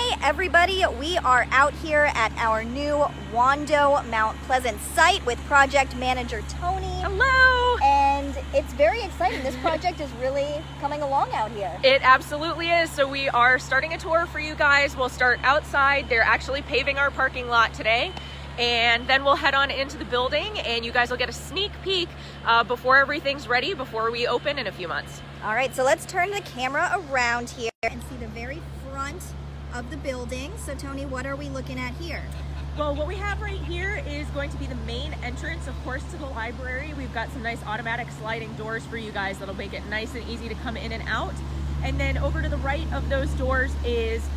Hey everybody, we are out here at our new Wando Mount Pleasant site with project manager Tony. Hello! And it's very exciting. This project is really coming along out here. It absolutely is. So we are starting a tour for you guys. We'll start outside. They're actually paving our parking lot today. And then we'll head on into the building and you guys will get a sneak peek before everything's ready, before we open in a few months. All right, so let's turn the camera around here and see the very front of the building. So Tony, what are we looking at here? Well, what we have right here is going to be the main entrance, of course, to the library. We've got some nice automatic sliding doors for you guys that'll make it nice and easy to come in and out. And then over to the right of those doors is,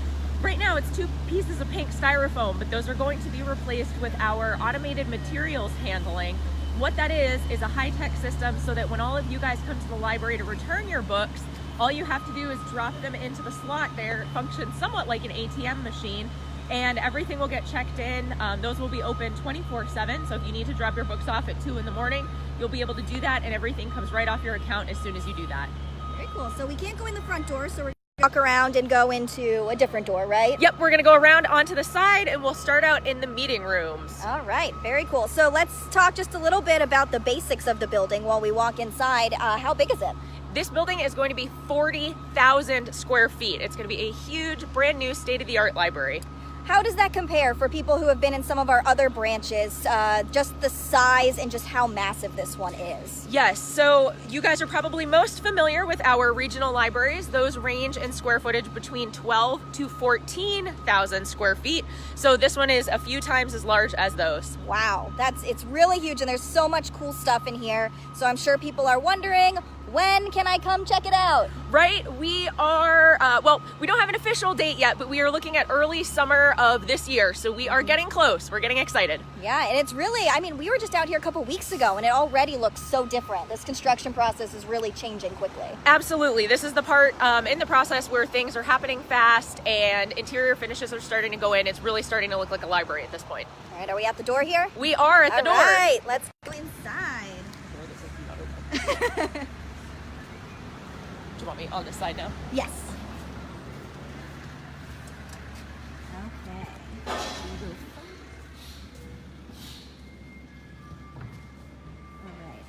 right now it's 2 pieces of pink styrofoam, but those are going to be replaced with our automated materials handling. What that is a high-tech system so that when all of you guys come to the library to return your books, all you have to do is drop them into the slot there. It functions somewhat like an ATM machine, and everything will get checked in. Those will be open 24/7, so if you need to drop your books off at 2 in the morning, you'll be able to do that, and everything comes right off your account as soon as you do that. Very cool. So we can't go in the front door, so we're walk around and go into a different door, right? Yep, we're gonna go around onto the side and we'll start out in the meeting rooms. All right, very cool. So let's talk just a little bit about the basics of the building while we walk inside. How big is it? This building is going to be 40,000 square feet. It's gonna be a huge, brand new state-of-the-art library. How does that compare for people who have been in some of our other branches, just the size and just how massive this one is? Yes, so you guys are probably most familiar with our regional libraries. Those range in square footage between 12 to 14,000 square feet. So this one is a few times as large as those. Wow, it's really huge, and there's so much cool stuff in here. So I'm sure people are wondering, when can I come check it out? Right, we are, well, we don't have an official date yet, but we are looking at early summer of this year. So we are getting close, we're getting excited. Yeah, and it's really, I mean, we were just out here a couple weeks ago and it already looks so different. This construction process is really changing quickly. Absolutely, this is the part in the process where things are happening fast and interior finishes are starting to go in. It's really starting to look like a library at this point. All right, are we at the door here? We are at the door. All right, let's go inside. Do you want me on this side now? Yes. Okay. All right.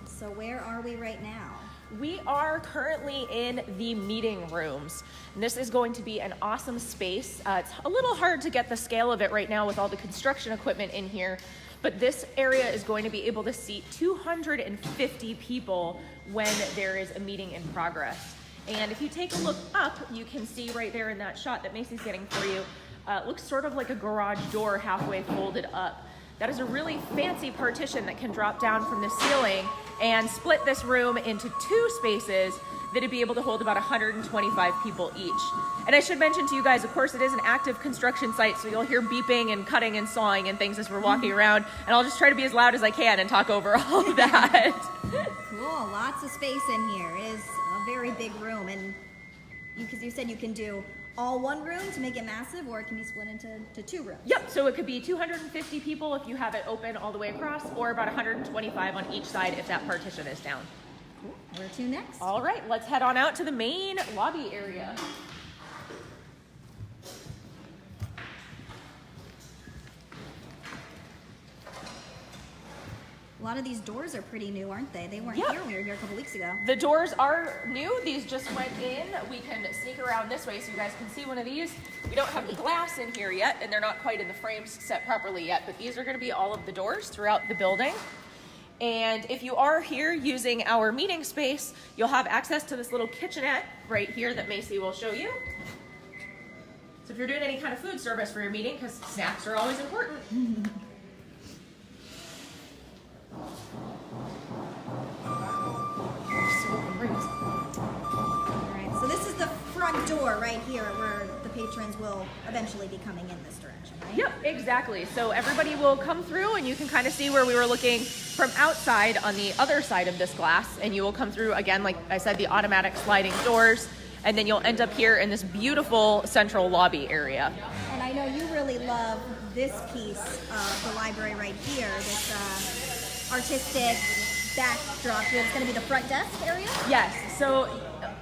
So where are we right now? We are currently in the meeting rooms. And this is going to be an awesome space. It's a little hard to get the scale of it right now with all the construction equipment in here, but this area is going to be able to seat 250 people when there is a meeting in progress. And if you take a look up, you can see right there in that shot that Macy's getting for you, it looks sort of like a garage door halfway folded up. That is a really fancy partition that can drop down from the ceiling and split this room into 2 spaces that'd be able to hold about 125 people each. And I should mention to you guys, of course, it is an active construction site, so you'll hear beeping and cutting and sawing and things as we're walking around, and I'll just try to be as loud as I can and talk over all of that. Cool, lots of space in here. It is a very big room, and because you said you can do all one room to make it massive, or it can be split into 2 rooms. Yep, so it could be 250 people if you have it open all the way across, or about 125 on each side if that partition is down. Cool. Where to next? All right, let's head on out to the main lobby area. A lot of these doors are pretty new, aren't they? They weren't Yeah. here when we were here a couple weeks ago. The doors are new. These just went in. We can sneak around this way so you guys can see one of these. We don't have the glass in here yet, and they're not quite in the frames set properly yet, but these are going to be all of the doors throughout the building. And if you are here using our meeting space, you'll have access to this little kitchenette right here that Macy will show you. So if you're doing any kind of food service for your meeting, because snacks are always important. Alright, so this is the front door right here where the patrons will eventually be coming in this direction, right? Yep, exactly. So everybody will come through and you can kind of see where we were looking from outside on the other side of this glass, and you will come through again, like I said, the automatic sliding doors, and then you'll end up here in this beautiful central lobby area. And I know you really love this piece of the library right here, this artistic backdrop here. It's going to be the front desk area? Yes, so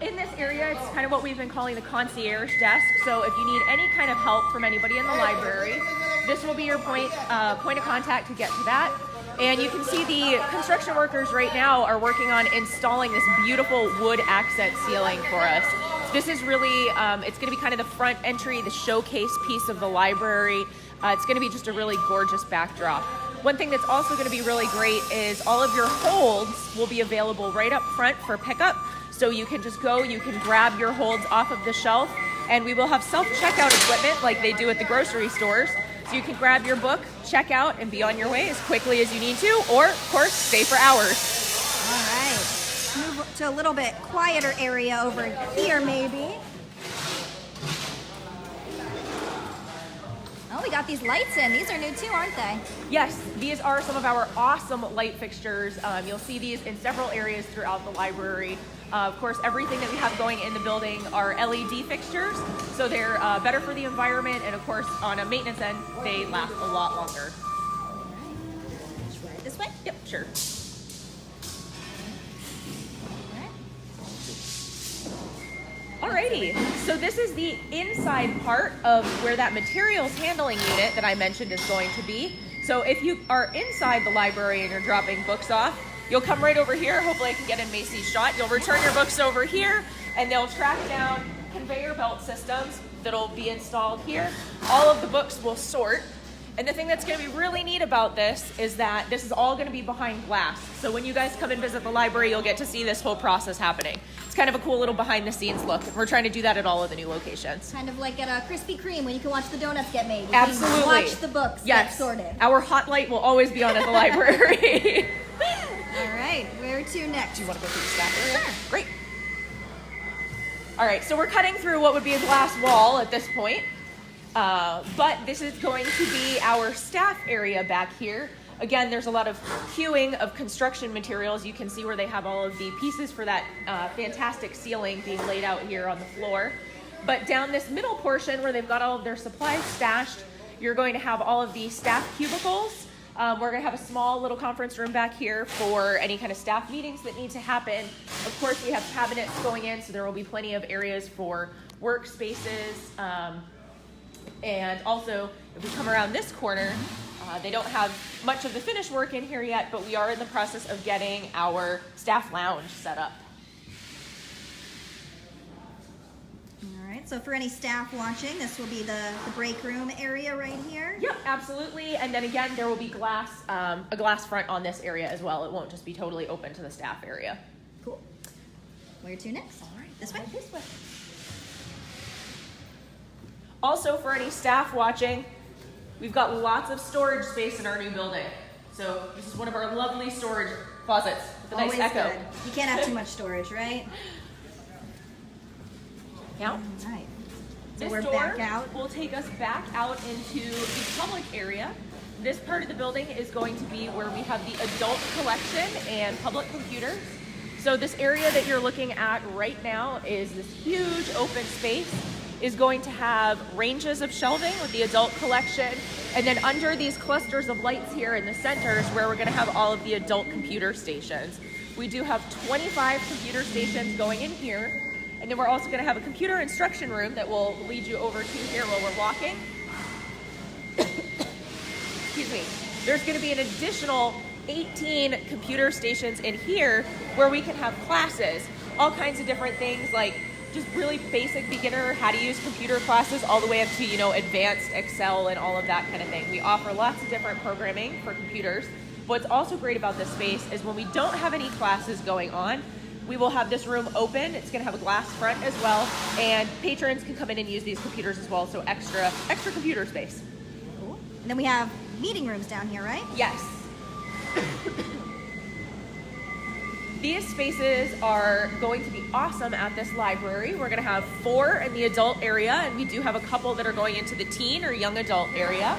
in this area, it's kind of what we've been calling the Concierge Desk. So if you need any kind of help from anybody in the library, this will be your point of contact to get to that. And you can see the construction workers right now are working on installing this beautiful wood accent ceiling for us. This is really, it's going to be kind of the front entry, the showcase piece of the library. It's going to be just a really gorgeous backdrop. One thing that's also going to be really great is all of your holds will be available right up front for pickup. So you can just go, you can grab your holds off of the shelf, and we will have self-checkout equipment like they do at the grocery stores. So you can grab your book, check out, and be on your way as quickly as you need to, or of course, stay for hours. All right, move to a little bit quieter area over here maybe. Oh, we got these lights in. These are new too, aren't they? Yes, these are some of our awesome light fixtures. You'll see these in several areas throughout the library. Of course, everything that we have going in the building are LED fixtures, so they're better for the environment, and of course, on a maintenance end, they last a lot longer. All right. Right this way? Yep, sure. Alrighty, so this is the inside part of where that materials handling unit that I mentioned is going to be. So if you are inside the library and you're dropping books off, you'll come right over here. Hopefully I can get in Macy's shot. You'll return your books over here, and they'll track down conveyor belt systems that'll be installed here. All of the books will sort. And the thing that's going to be really neat about this is that this is all going to be behind glass. So when you guys come and visit the library, you'll get to see this whole process happening. It's kind of a cool little behind the scenes look. We're trying to do that at all of the new locations. Kind of like at a Krispy Kreme when you can watch the donuts get made. You Absolutely. can watch the books get sorted. Our hot light will always be on at the library. All right, where to next? Do you want to go through the staff area? Sure. Great. All right, so we're cutting through what would be a glass wall at this point. But this is going to be our staff area back here. Again, there's a lot of queuing of construction materials. You can see where they have all of the pieces for that fantastic ceiling being laid out here on the floor. But down this middle portion where they've got all of their supplies stashed, you're going to have all of the staff cubicles. We're going to have a small little conference room back here for any kind of staff meetings that need to happen. Of course, we have cabinets going in, so there will be plenty of areas for workspaces. And also, if we come around this corner, they don't have much of the finished work in here yet, but we are in the process of getting our staff lounge set up. All right, so for any staff watching, this will be the break room area right here. Yep, absolutely. And then again, there will be glass, a glass front on this area as well. It won't just be totally open to the staff area. Cool. Where to next? All right, This way? This way. Also, for any staff watching, we've got lots of storage space in our new building. So this is one of our lovely storage closets with a nice Always echo. good. You can't have too much storage, right? Yeah. All right. So This we're door back out. will take us back out into the public area. This part of the building is going to be where we have the adult collection and public computers. So this area that you're looking at right now is this huge open space. Is going to have ranges of shelving with the adult collection, and then under these clusters of lights here in the center is where we're going to have all of the adult computer stations. We do have 25 computer stations going in here, and then we're also going to have a computer instruction room that will lead you over to here while we're walking. Excuse me. There's going to be an additional 18 computer stations in here where we can have classes, all kinds of different things like just really basic beginner how to use computer classes all the way up to, you know, advanced Excel and all of that kind of thing. We offer lots of different programming for computers. What's also great about this space is when we don't have any classes going on, we will have this room open. It's going to have a glass front as well, and patrons can come in and use these computers as well, so extra computer space. Cool. And then we have meeting rooms down here, right? Yes. These spaces are going to be awesome at this library. We're going to have 4 in the adult area, and we do have a couple that are going into the teen or young adult area.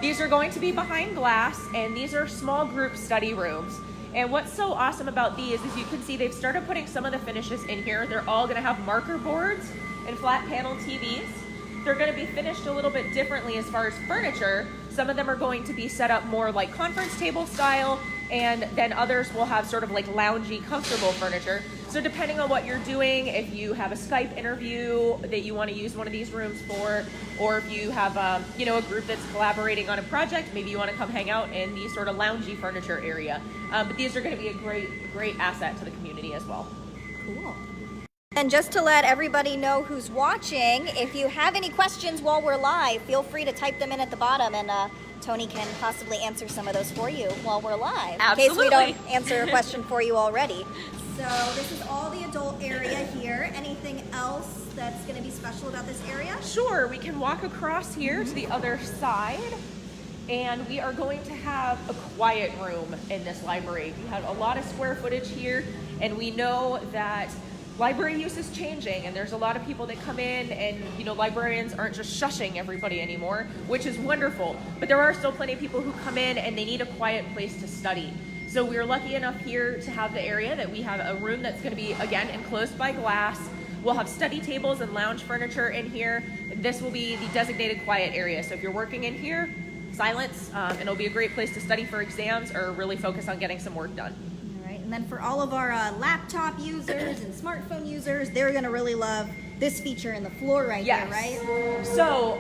These are going to be behind glass, and these are small group study rooms. And what's so awesome about these is you can see they've started putting some of the finishes in here. They're all going to have marker boards and flat panel TVs. They're going to be finished a little bit differently as far as furniture. Some of them are going to be set up more like conference table style, and then others will have sort of like loungy, comfortable furniture. So depending on what you're doing, if you have a Skype interview that you want to use one of these rooms for, or if you have a group that's collaborating on a project, maybe you want to come hang out in the sort of loungy furniture area. But these are going to be a great asset to the community as well. Cool. And just to let everybody know who's watching, if you have any questions while we're live, feel free to type them in at the bottom, and Tony can possibly answer some of those for you while we're live. Absolutely. In case we don't answer a question for you already. So this is all the adult area here. Anything else that's going to be special about this area? Sure, we can walk across here to the other side, and we are going to have a quiet room in this library. We have a lot of square footage here, and we know that library use is changing, and there's a lot of people that come in, and librarians aren't just shushing everybody anymore, which is wonderful. But there are still plenty of people who come in and they need a quiet place to study. So we're lucky enough here to have the area that we have a room that's going to be, again, enclosed by glass. We'll have study tables and lounge furniture in here. This will be the designated quiet area. So if you're working in here, silence, and it'll be a great place to study for exams or really focus on getting some work done. And then for all of our laptop users and smartphone users, they're going to really love this feature in the floor right there, right? So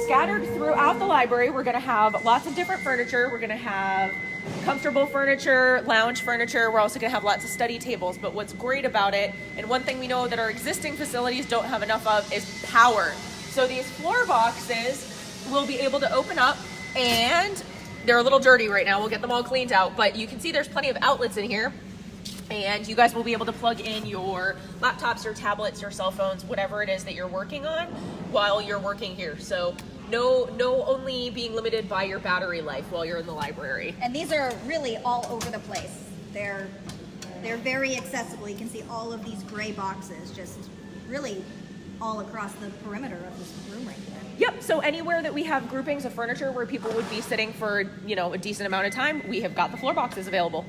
scattered throughout the library, we're going to have lots of different furniture. We're going to have comfortable furniture, lounge furniture. We're also going to have lots of study tables. But what's great about it, and one thing we know that our existing facilities don't have enough of, is power. So these floor boxes will be able to open up, and they're a little dirty right now. We'll get them all cleaned out, but you can see there's plenty of outlets in here, and you guys will be able to plug in your laptops, your tablets, your cell phones, whatever it is that you're working on while you're working here. So no only being limited by your battery life while you're in the library. And these are really all over the place. They're very accessible. You can see all of these gray boxes just really all across the perimeter of this room right here. Yep, so anywhere that we have groupings of furniture where people would be sitting for, a decent amount of time, we have got the floor boxes available.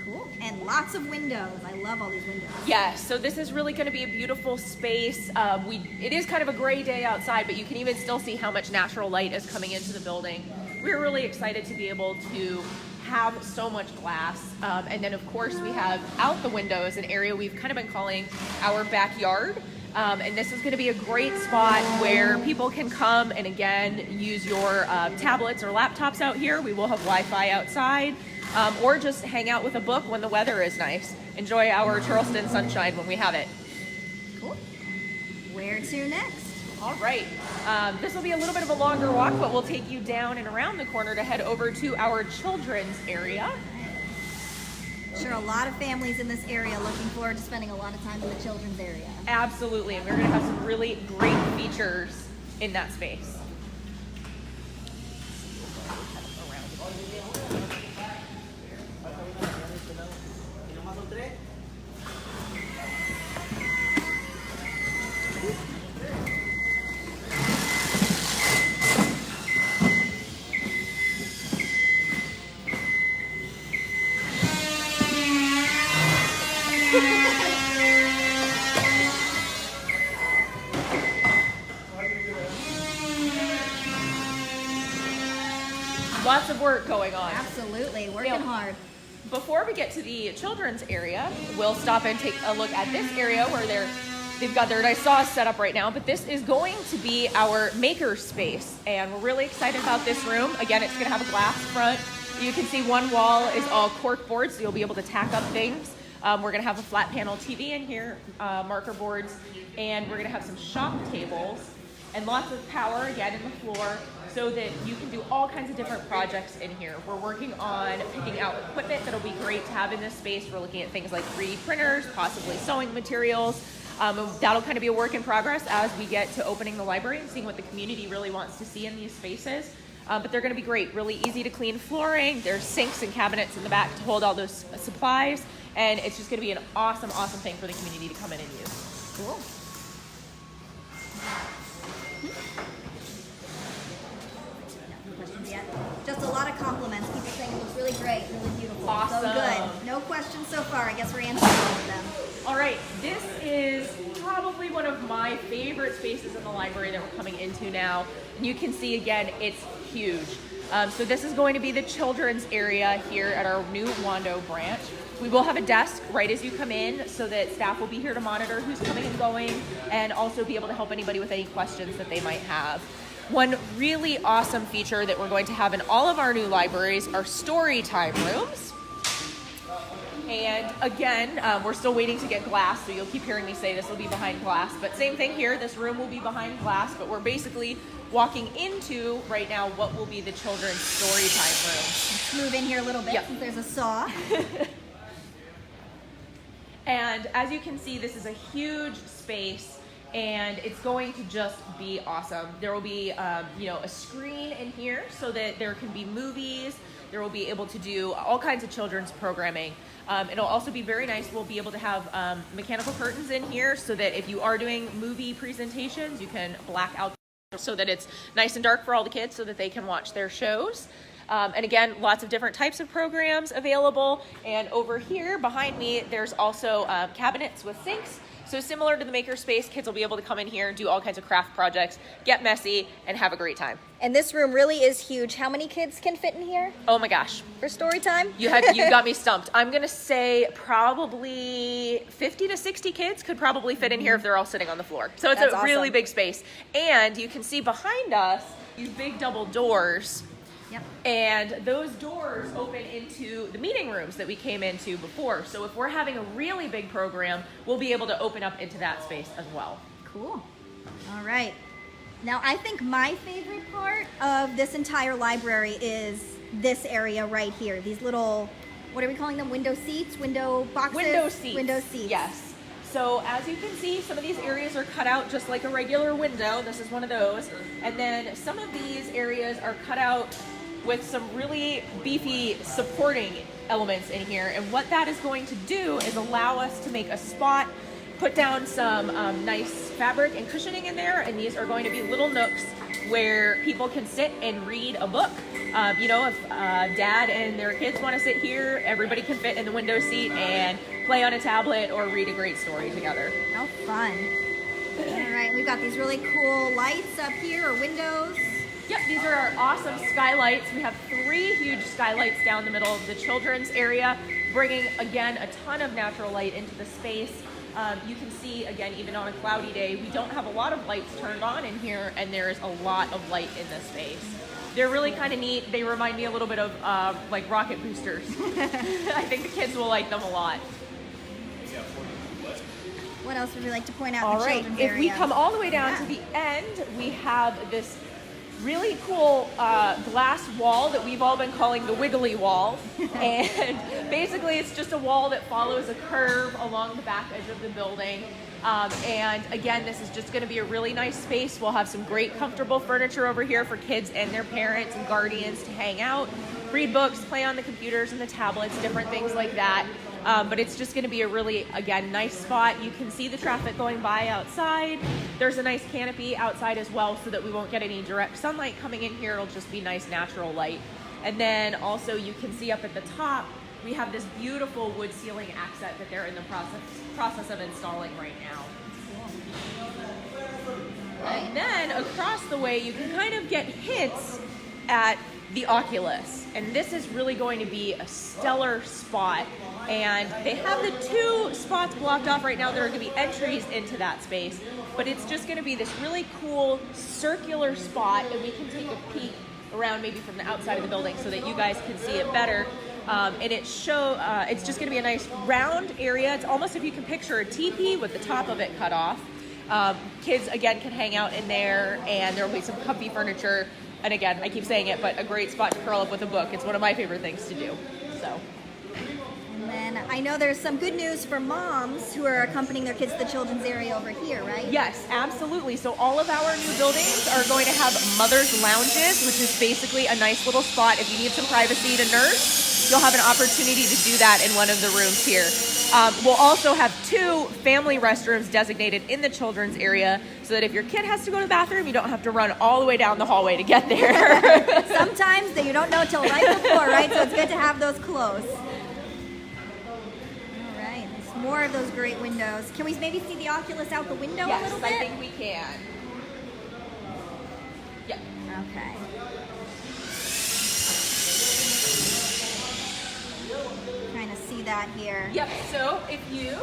Cool. And lots of windows. I love all these windows. Yes, so this is really going to be a beautiful space. It is kind of a gray day outside, but you can even still see how much natural light is coming into the building. We're really excited to be able to have so much glass. And then, of course, we have out the windows an area we've kind of been calling our backyard. And this is going to be a great spot where people can come and, again, use your tablets or laptops out here. We will have Wi-Fi outside, or just hang out with a book when the weather is nice. Enjoy our Charleston sunshine when we have it. Cool. Where to next? All right. This will be a little bit of a longer walk, but we'll take you down and around the corner to head over to our children's area. Sure, a lot of families in this area looking forward to spending a lot of time in the children's area. Absolutely, and we're going to have some really great features in that space. Lots of work going on. Absolutely, working hard. Before we get to the children's area, we'll stop and take a look at this area where they've got their nice saws set up right now, but this is going to be our Makerspace, and we're really excited about this room. Again, it's going to have a glass front. You can see one wall is all cork boards, so you'll be able to tack up things. We're going to have a flat panel TV in here, marker boards, and we're going to have some shop tables and lots of power, again, in the floor, so that you can do all kinds of different projects in here. We're working on picking out equipment that'll be great to have in this space. We're looking at things like 3D printers, possibly sewing materials. And that'll kind of be a work in progress as we get to opening the library and seeing what the community really wants to see in these spaces. But they're going to be great, really easy to clean flooring. There's sinks and cabinets in the back to hold all those supplies. And it's just going to be an awesome, awesome thing for the community to come in and use. Cool. Just a lot of compliments. People saying it looks really great, really beautiful. Awesome. So good. No questions so far. I guess we're answering all of them. All right, this is probably one of my favorite spaces in the library that we're coming into now. And you can see, again, it's huge. So this is going to be the children's area here at our new Wando branch. We will have a desk right as you come in so that staff will be here to monitor who's coming and going and also be able to help anybody with any questions that they might have. One really awesome feature that we're going to have in all of our new libraries are Storytime Rooms. And again, we're still waiting to get glass, so you'll keep hearing me say this will be behind glass. But same thing here, this room will be behind glass, but we're basically walking into, right now, what will be the children's Storytime room. Let's move in here a little bit since there's a saw. And as you can see, this is a huge space, and it's going to just be awesome. There will be, a screen in here so that there can be movies. There will be able to do all kinds of children's programming. It'll also be very nice. We'll be able to have mechanical curtains in here so that if you are doing movie presentations, you can black out so that it's nice and dark for all the kids so that they can watch their shows. And again, lots of different types of programs available. And over here behind me, there's also cabinets with sinks. So similar to the Makerspace, kids will be able to come in here and do all kinds of craft projects, get messy, and have a great time. And this room really is huge. How many kids can fit in here Oh my gosh. for story time? You got me stumped. I'm gonna say probably 50 to 60 kids could probably fit in here if they're all sitting on the floor. So it's That's a really awesome. big space. And you can see behind us these big double doors. Yep. And those doors open into the meeting rooms that we came into before. So if we're having a really big program, we'll be able to open up into that space as well. Cool. All right. Now, I think my favorite part of this entire library is this area right here. These little, what are we calling them? Window seats? Window boxes? Window seats. Window seats. Yes. So as you can see, some of these areas are cut out just like a regular window. This is one of those. And then some of these areas are cut out with some really beefy supporting elements in here. And what that is going to do is allow us to make a spot, put down some nice fabric and cushioning in there. And these are going to be little nooks where people can sit and read a book. If dad and their kids want to sit here, everybody can fit in the window seat and play on a tablet or read a great story together. How fun. All right, we've got these really cool lights up here, or windows. Yep, these are our awesome skylights. We have 3 huge skylights down the middle of the children's area, bringing, again, a ton of natural light into the space. You can see, again, even on a cloudy day, we don't have a lot of lights turned on in here, and there is a lot of light in this space. They're really kind of neat. They remind me a little bit of like rocket boosters. I think the kids will like them a lot. What else would we like to point out All in the right, children's if area? we come all the way down to the end, we have this really cool glass wall that we've all been calling the Wiggly Wall. And basically it's just a wall that follows a curve along the back edge of the building. And again, this is just going to be a really nice space. We'll have some great comfortable furniture over here for kids and their parents and guardians to hang out, read books, play on the computers and the tablets, different things like that. But it's just going to be a really, again, nice spot. You can see the traffic going by outside. There's a nice canopy outside as well so that we won't get any direct sunlight coming in here. It'll just be nice natural light. And then also you can see up at the top, we have this beautiful wood ceiling accent that they're in the process of installing right now. And then across the way, you can kind of get hints at the Oculus. And this is really going to be a stellar spot. And they have the 2 spots blocked off right now. There are going to be entries into that space. But it's just going to be this really cool circular spot, and we can take a peek around maybe from the outside of the building so that you guys can see it better. And it's just going to be a nice round area. It's almost if you can picture a teepee with the top of it cut off. Kids, again, can hang out in there, and there will be some comfy furniture. And again, I keep saying it, but a great spot to curl up with a book. It's one of my favorite things to do. So. And I know there's some good news for moms who are accompanying their kids to the children's area over here, right? Yes, absolutely. So all of our new buildings are going to have mother's lounges, which is basically a nice little spot. If you need some privacy to nurse, you'll have an opportunity to do that in one of the rooms here. We'll also have 2 family restrooms designated in the children's area so that if your kid has to go to the bathroom, you don't have to run all the way down the hallway to get there. Sometimes you don't know till right before, right? So it's good to have those close. More of those great windows. Can we maybe see the Oculus out the window a little bit? Yes, I think we can. Yeah. Okay. Trying to see that here. Yep, so if you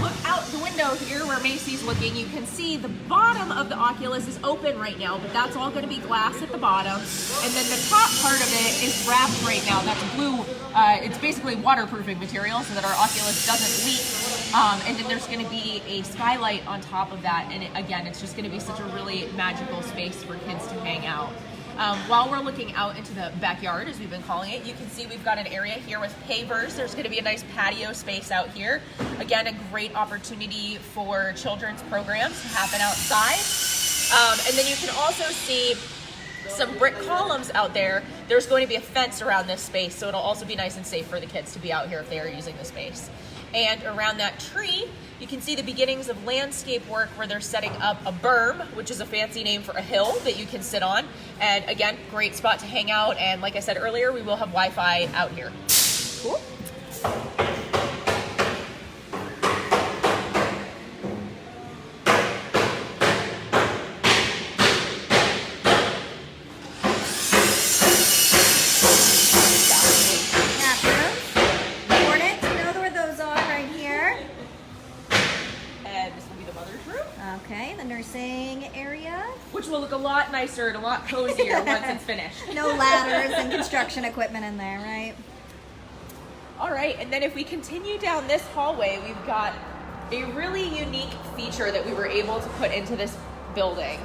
look out the window here where Macy's looking, you can see the bottom of the Oculus is open right now, but that's all going to be glass at the bottom. And then the top part of it is wrapped right now. That's blue. It's basically waterproofing material so that our Oculus doesn't leak. And then there's going to be a skylight on top of that. And again, it's just going to be such a really magical space for kids to hang out. While we're looking out into the backyard, as we've been calling it, you can see we've got an area here with pavers. There's going to be a nice patio space out here. Again, a great opportunity for children's programs to happen outside. And then you can also see some brick columns out there. There's going to be a fence around this space, so it'll also be nice and safe for the kids to be out here if they are using the space. And around that tree, you can see the beginnings of landscape work where they're setting up a berm, which is a fancy name for a hill that you can sit on. And again, great spot to hang out. And like I said earlier, we will have Wi-Fi out here. Cool. Okay, the nursing area. Which will look a lot nicer and a lot cozier once it's finished. No ladders and construction equipment in there, right? All right, and then if we continue down this hallway, we've got a really unique feature that we were able to put into this building.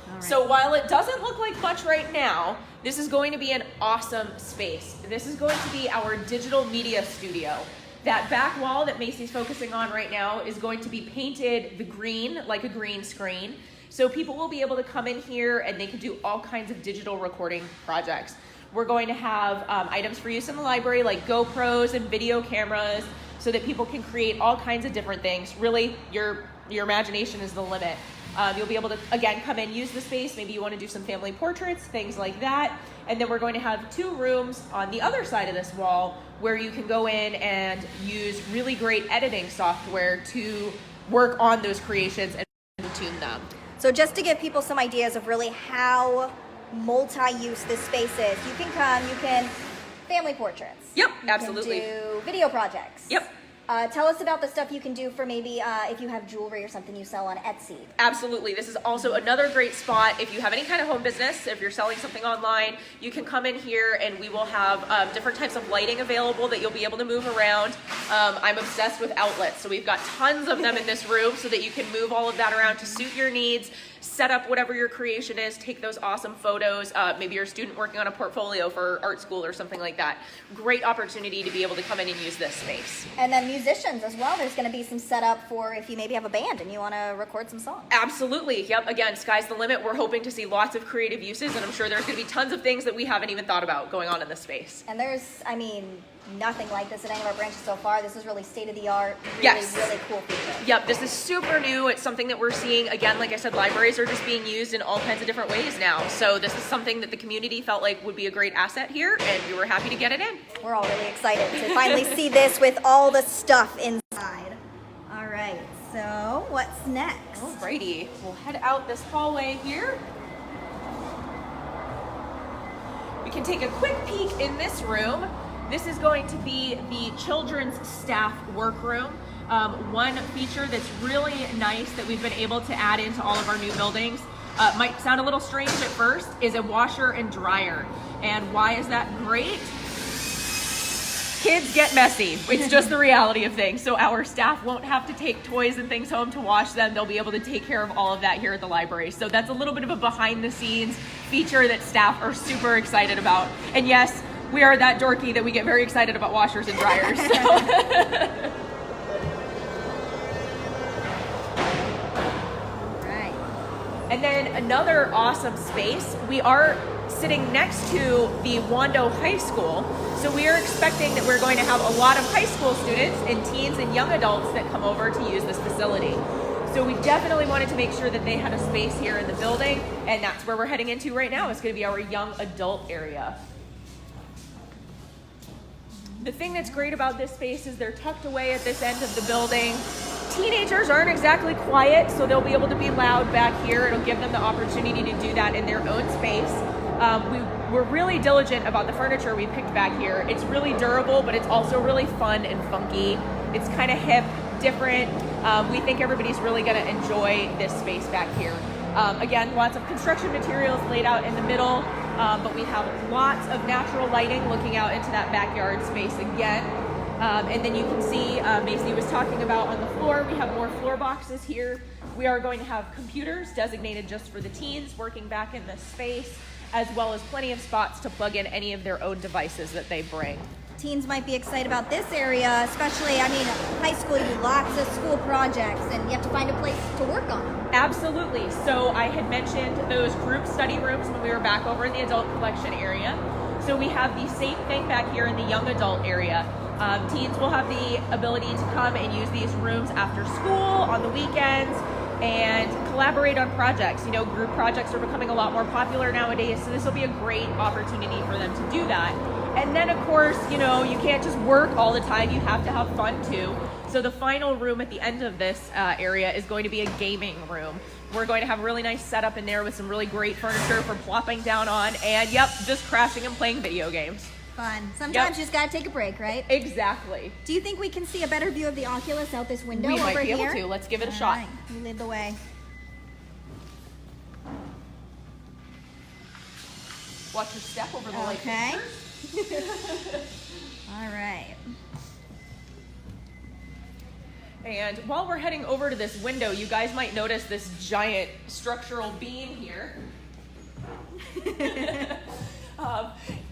All right. So while it doesn't look like much right now, this is going to be an awesome space. This is going to be our digital media studio. That back wall that Macy's focusing on right now is going to be painted the green, like a green screen. So people will be able to come in here and they can do all kinds of digital recording projects. We're going to have items for use in the library like GoPros and video cameras so that people can create all kinds of different things. Really, your imagination is the limit. You'll be able to, again, come in, use the space. Maybe you want to do some family portraits, things like that. And then we're going to have 2 rooms on the other side of this wall where you can go in and use really great editing software to work on those creations and tune them. So just to give people some ideas of really how multi-use this space is, you can come, you can family portraits. Yep, you absolutely. Can do video projects. Yep. Tell us about the stuff you can do for maybe if you have jewelry or something you sell on Etsy. Absolutely. This is also another great spot. If you have any kind of home business, if you're selling something online, you can come in here and we will have different types of lighting available that you'll be able to move around. I'm obsessed with outlets, so we've got tons of them in this room so that you can move all of that around to suit your needs. Set up whatever your creation is, take those awesome photos. Maybe you're a student working on a portfolio for art school or something like that. Great opportunity to be able to come in and use this space. And then musicians as well. There's going to be some setup for if you maybe have a band and you want to record some songs. Absolutely. Yep. Again, sky's the limit. We're hoping to see lots of creative uses, and I'm sure there's going to be tons of things that we haven't even thought about going on in this space. And there's, I mean, nothing like this at any of our branches so far. This is really state-of-the-art, really, yes. Really cool feature. Yep, this is super new. It's something that we're seeing. Again, like I said, libraries are just being used in all kinds of different ways now. So this is something that the community felt like would be a great asset here, and we were happy to get it in. We're all really excited to finally see this with all the stuff inside. All right, so what's next? Alrighty, we'll head out this hallway here. We can take a quick peek in this room. This is going to be the children's staff workroom. One feature that's really nice that we've been able to add into all of our new buildings, might sound a little strange at first, is a washer and dryer. And why is that great? Kids get messy. It's just the reality of things. So our staff won't have to take toys and things home to wash them. They'll be able to take care of all of that here at the library. So that's a little bit of a behind the scenes feature that staff are super excited about. And yes, we are that dorky that we get very excited about washers and dryers. Right. And then another awesome space, we are sitting next to the Wando High School. So we are expecting that we're going to have a lot of high school students and teens and young adults that come over to use this facility. So we definitely wanted to make sure that they had a space here in the building, and that's where we're heading into right now. It's going to be our young adult area. The thing that's great about this space is they're tucked away at this end of the building. Teenagers aren't exactly quiet, so they'll be able to be loud back here. It'll give them the opportunity to do that in their own space. we're really diligent about the furniture we picked back here. It's really durable, but it's also really fun and funky. It's kind of hip, different. We think everybody's really going to enjoy this space back here. Again, lots of construction materials laid out in the middle, but we have lots of natural lighting looking out into that backyard space again. And then you can see, Macy was talking about on the floor, we have more floor boxes here. We are going to have computers designated just for the teens working back in this space, as well as plenty of spots to plug in any of their own devices that they bring. Teens might be excited about this area, especially, I mean, high school, you do lots of school projects and you have to find a place to work on. Absolutely. So I had mentioned those group study rooms when we were back over in the adult collection area. So we have the same thing back here in the young adult area. Teens will have the ability to come and use these rooms after school, on the weekends, and collaborate on projects. You know, group projects are becoming a lot more popular nowadays, so this will be a great opportunity for them to do that. And then, of course, you know, you can't just work all the time, you have to have fun too. So the final room at the end of this area is going to be a gaming room. We're going to have a really nice setup in there with some really great furniture for plopping down on and, yep, just crashing and playing video games. Fun. Sometimes you just gotta take a break, right? Exactly. Do you think we can see a better view of the Oculus out this window We over might be here? able to. Let's give it a shot. Right. You lead the way. Watch your step over the light Okay. fixtures. All right. And while we're heading over to this window, you guys might notice this giant structural beam here.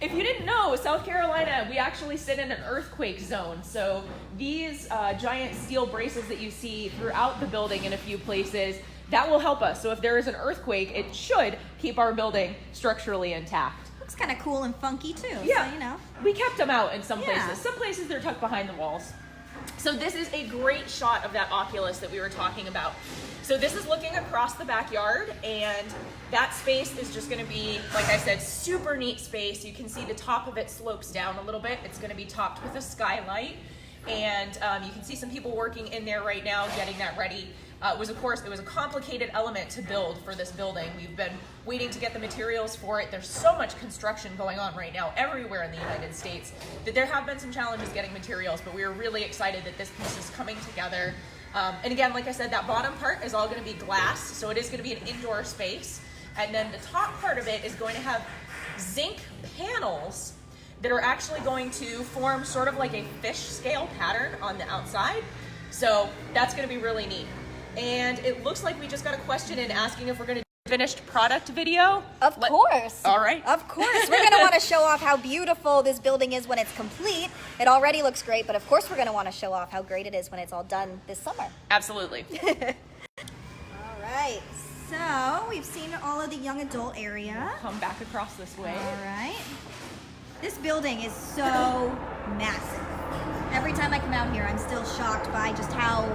If you didn't know, South Carolina, we actually sit in an earthquake zone. So these giant steel braces that you see throughout the building in a few places, that will help us. So if there is an earthquake, it should keep our building structurally intact. Looks kind of cool and funky too. Yeah, So, you know. we kept them out in some Yeah. places. Some places they're tucked behind the walls. So this is a great shot of that Oculus that we were talking about. So this is looking across the backyard, and that space is just gonna be, like I said, super neat space. You can see the top of it slopes down a little bit. It's gonna be topped with a skylight, and you can see some people working in there right now getting that ready. It was a complicated element to build for this building. We've been waiting to get the materials for it. There's so much construction going on right now everywhere in the United States that there have been some challenges getting materials, but we are really excited that this piece is coming together. And again, like I said, that bottom part is all gonna be glass, so it is gonna be an indoor space. And then the top part of it is going to have zinc panels that are actually going to form sort of like a fish scale pattern on the outside. So that's gonna be really neat. And it looks like we just got a question in asking if we're gonna do a finished product video. Of course. All right. Of course. We're gonna wanna show off how beautiful this building is when it's complete. It already looks great, but of course we're gonna wanna show off how great it is when it's all done this summer. Absolutely. All right. So we've seen all of the young adult area. Come back across this way. All right. This building is so massive. Every time I come out here, I'm still shocked by just how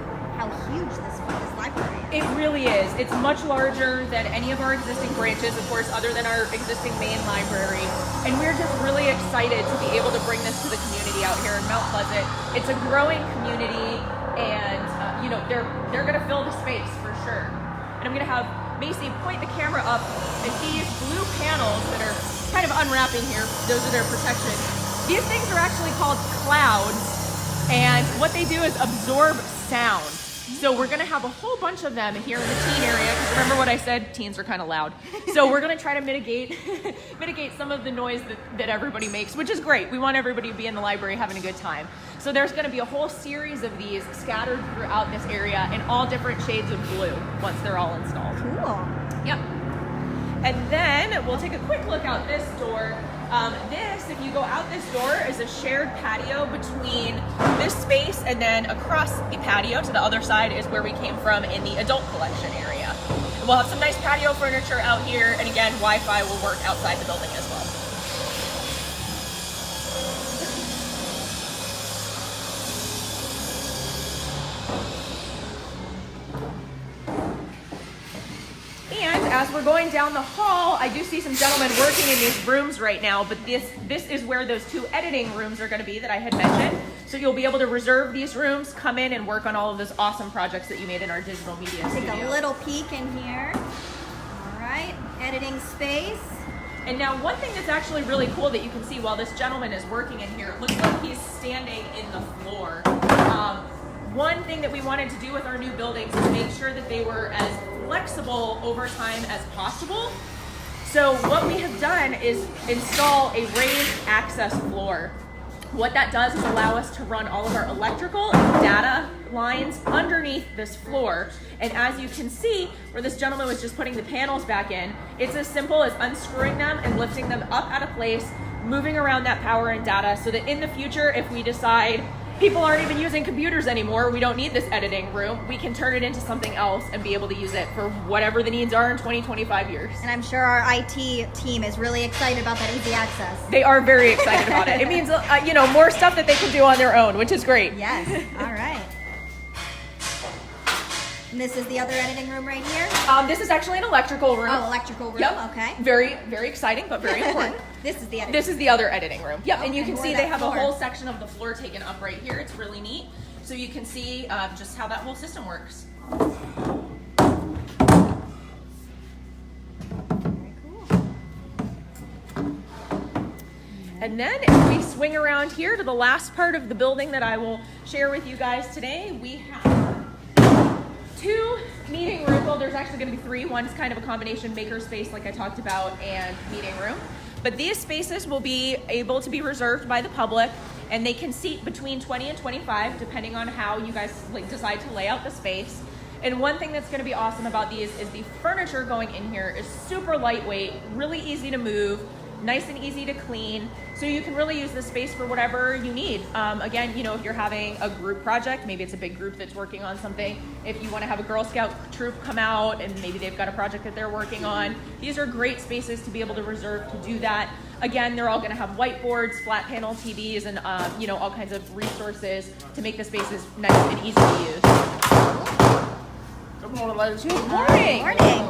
huge this library is. It really is. It's much larger than any of our existing branches, of course, other than our existing main library. And we're just really excited to be able to bring this to the community out here in Mount Pleasant. It's a growing community, and you know, they're going to fill the space for sure. And I'm going to have Macy point the camera up at these blue panels that are kind of unwrapping here. Those are their protection. These things are actually called clouds, and what they do is absorb sound. So we're gonna have a whole bunch of them here in the teen area, because remember what I said, teens are kind of loud. So we're gonna try to mitigate some of the noise that everybody makes, which is great. We want everybody to be in the library having a good time. So there's gonna be a whole series of these scattered throughout this area in all different shades of blue once they're all installed. Cool. Yep. And then we'll take a quick look out this door. This, if you go out this door, is a shared patio between this space, and then across the patio to the other side is where we came from in the adult collection area. And we'll have some nice patio furniture out here, and again, Wi-Fi will work outside the building as well. As we're going down the hall, I do see some gentlemen working in these rooms right now, but this is where those two editing rooms are going to be that I had mentioned. So you'll be able to reserve these rooms, come in and work on all of those awesome projects that you made in our digital media studio. Take a little peek in here. All right, editing space. And now one thing that's actually really cool that you can see while this gentleman is working in here, it looks like he's standing in the floor. One thing that we wanted to do with our new buildings is make sure that they were as flexible over time as possible. So what we have done is install a raised access floor. What that does is allow us to run all of our electrical and data lines underneath this floor. And as you can see, where this gentleman was just putting the panels back in, it's as simple as unscrewing them and lifting them up out of place, moving around that power and data so that in the future, if we decide people aren't even using computers anymore, we don't need this editing room, we can turn it into something else and be able to use it for whatever the needs are in 20, 25 years. And I'm sure our IT team is really excited about that easy access. They are very excited about it. It means, more stuff that they can do on their own, which is great. Yes, all right. And this is the other editing room right here? This is actually an electrical room. Oh, electrical room, Yep. okay. Very, very exciting, but very important. This is the editing This is the other editing room. Yep, and you Okay, can more see of they that have floor. a whole section of the floor taken up right here. It's really neat. So you can see just how that whole system works. Very cool. And then if we swing around here to the last part of the building that I will share with you guys today, we have 2 meeting rooms. Well, there's actually going to be 3. One is kind of a combination makerspace like I talked about and meeting room. But these spaces will be able to be reserved by the public, and they can seat between 20 and 25 depending on how you guys decide to lay out the space. And one thing that's going to be awesome about these is the furniture going in here is super lightweight, really easy to move, nice and easy to clean, so you can really use the space for whatever you need. Again, if you're having a group project, maybe it's a big group that's working on something. If you want to have a Girl Scout troop come out and maybe they've got a project that they're working on, these are great spaces to be able to reserve to do that. Again, they're all going to have whiteboards, flat panel TVs, and all kinds of resources to make the spaces nice and easy to use. Good morning, ladies. Good morning. Morning.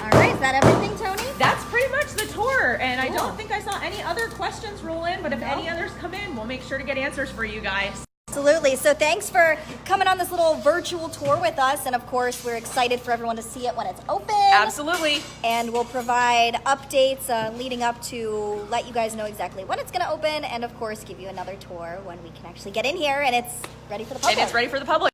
All right, is that everything, Tony? That's pretty much the tour, and I don't think I saw any other questions roll in, but if any others come in, we'll make sure to get answers for you guys. Absolutely. So thanks for coming on this little virtual tour with us. And of course, we're excited for everyone to see it when it's open. Absolutely. And we'll provide updates leading up to let you guys know exactly when it's going to open. And of course, give you another tour when we can actually get in here and it's ready for the public. And it's ready for the public.